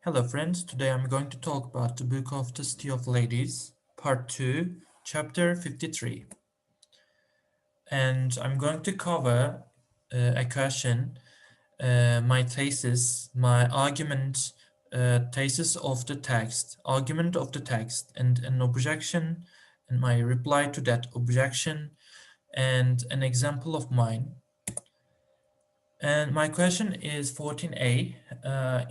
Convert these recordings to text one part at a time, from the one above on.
Hello friends, today I'm going to talk about the book of the City of Ladies, part 2, chapter 53. And I'm going to cover a question, my thesis, my argument, thesis of the text, argument of the text, and an objection, and my reply to that objection, and an example of mine. And my question is 14a.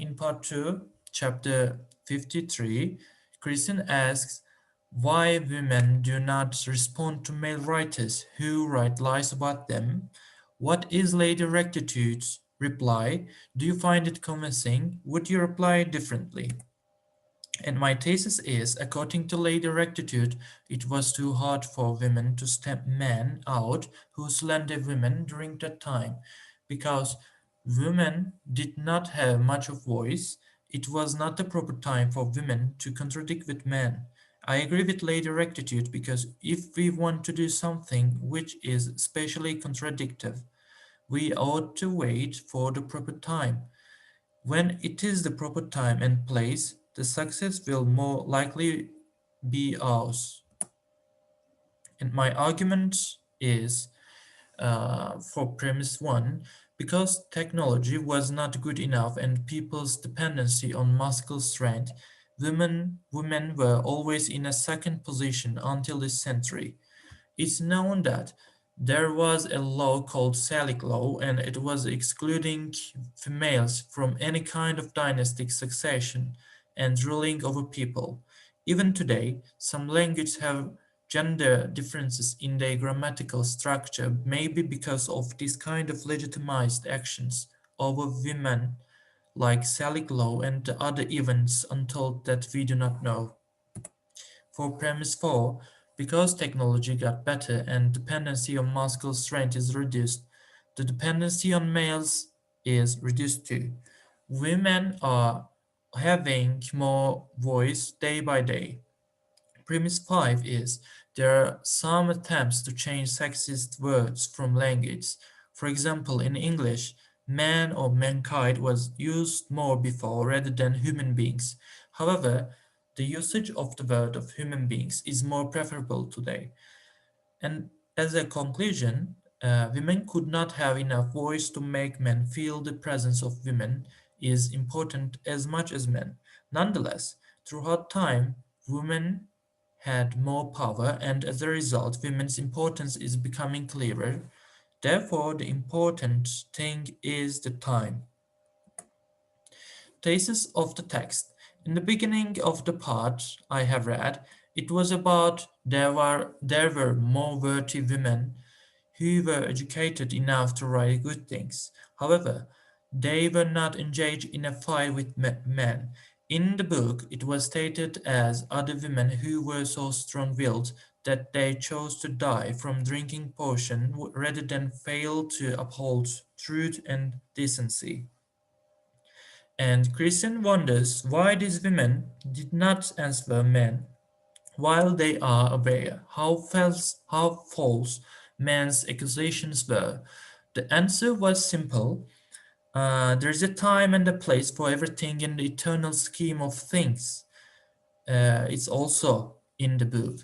In part 2, chapter 53, Christian asks why women do not respond to male writers who write lies about them. What is Lady Rectitude's reply? Do you find it convincing? Would you reply differently? And my thesis is, according to Lady Rectitude, it was too hard for women to stamp men out who slandered women during that time, because women did not have much of voice. It was not the proper time for women to contradict with men. I agree with Lady Rectitude because if we want to do something which is specially contradictive, we ought to wait for the proper time. When it is the proper time and place, the success will more likely be ours. And my argument is for premise one, because technology was not good enough and people's dependency on muscle strength, women were always in a second position until this century. It's known that there was a law called Salic law, and it was excluding females from any kind of dynastic succession and ruling over people. Even today, some languages have gender differences in their grammatical structure, maybe because of this kind of legitimized actions over women, like Salic law and the other events untold that we do not know. For premise 4, because technology got better and dependency on muscle strength is reduced, the dependency on males is reduced too. Women are having more voice day by day. Premise 5 is there are some attempts to change sexist words from language. For example, in English, man or mankind was used more before rather than human beings. However, the usage of the word of human beings is more preferable today. And as a conclusion, women could not have enough voice to make men feel the presence of women is important as much as men. Nonetheless, throughout time, women had more power, and as a result, women's importance is becoming clearer. Therefore, the important thing is the time. Thesis of the text. In the beginning of the part I have read, it was about there were more worthy women who were educated enough to write good things. However, they were not engaged in a fight with men. In the book, it was stated as other women who were so strong-willed that they chose to die from drinking potion rather than fail to uphold truth and decency. And Christian wonders why these women did not answer men while they are aware how false men's accusations were. The answer was simple. There is a time and a place for everything in the eternal scheme of things. It's also in the book.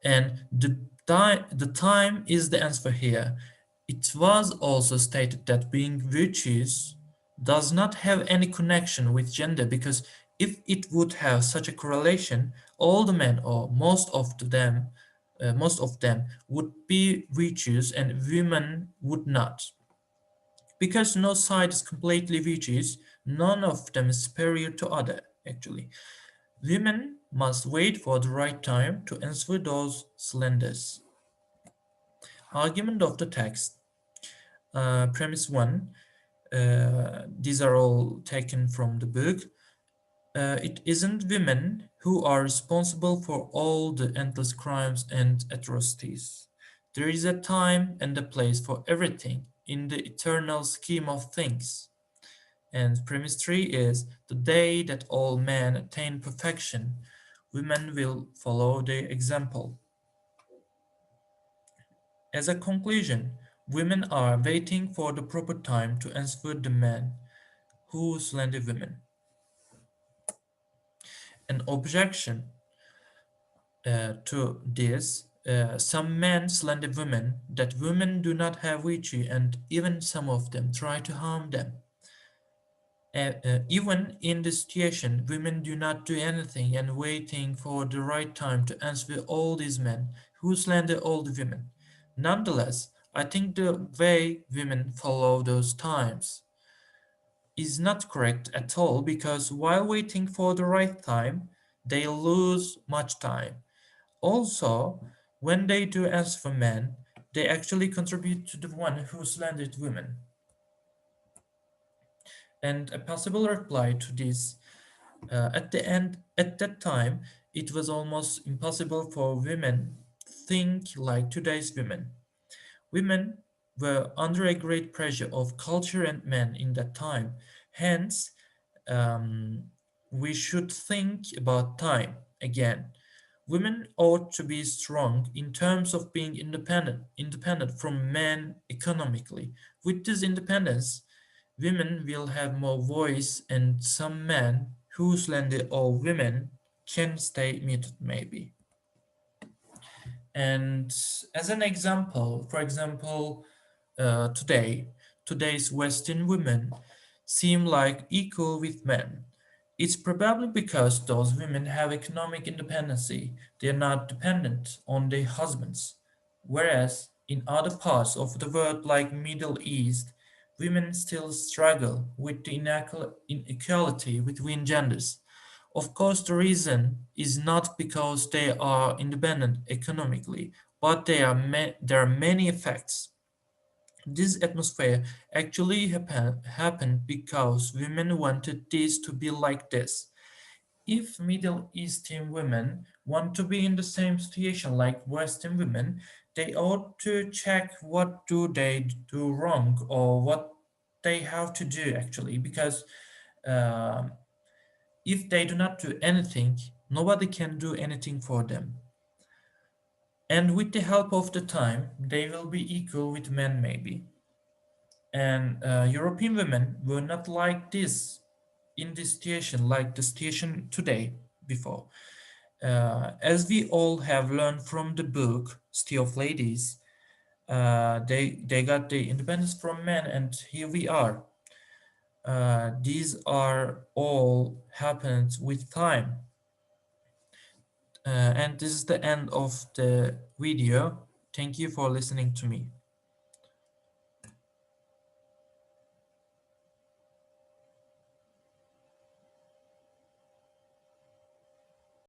And the time is the answer here. It was also stated that being virtuous does not have any connection with gender, because if it would have such a correlation, all the men or most of them would be virtuous and women would not. Because no side is completely virtuous, none of them is superior to other actually. Women must wait for the right time to answer those slanders. Argument of the text. Premise 1. These are all taken from the book. It isn't women who are responsible for all the endless crimes and atrocities. There is a time and a place for everything in the eternal scheme of things. And premise 3 is the day that all men attain perfection, women will follow the example. As a conclusion, women are waiting for the proper time to answer the men who slander women. an objection to this. Some men slander women, that women do not have virtue, and even some of them try to harm them. Even in this situation, women do not do anything and waiting for the right time to answer all these men who slander all the women. Nonetheless, I think the way women follow those times is not correct at all because while waiting for the right time, they lose much time. Also, when they do answer for men, they actually contribute to the one who slandered women. And a possible reply to this, at the end, at that time, it was almost impossible for women think like today's women. Women were under a great pressure of culture and men in that time. Hence, um, we should think about time again. Women ought to be strong in terms of being independent from men economically. With this independence, women will have more voice, and some men who slander all women can stay muted, maybe. And as an example, for example, today, today's Western women seem like equal with men. It's probably because those women have economic independency. They're not dependent on their husbands. Whereas in other parts of the world like Middle East, women still struggle with the inequality between genders. Of course, the reason is not because they are independent economically, but there are many effects. This atmosphere actually happened because women wanted this to be like this. If Middle Eastern women want to be in the same situation like Western women, they ought to check what do they do wrong or what they have to do actually, because um if they do not do anything, nobody can do anything for them. And with the help of the time, they will be equal with men, maybe. And European women were not like this in this situation, like the situation today before. As we all have learned from the book City of Ladies, they got the independence from men, and here we are. These are all happened with time. And this is the end of the video. Thank you for listening to me.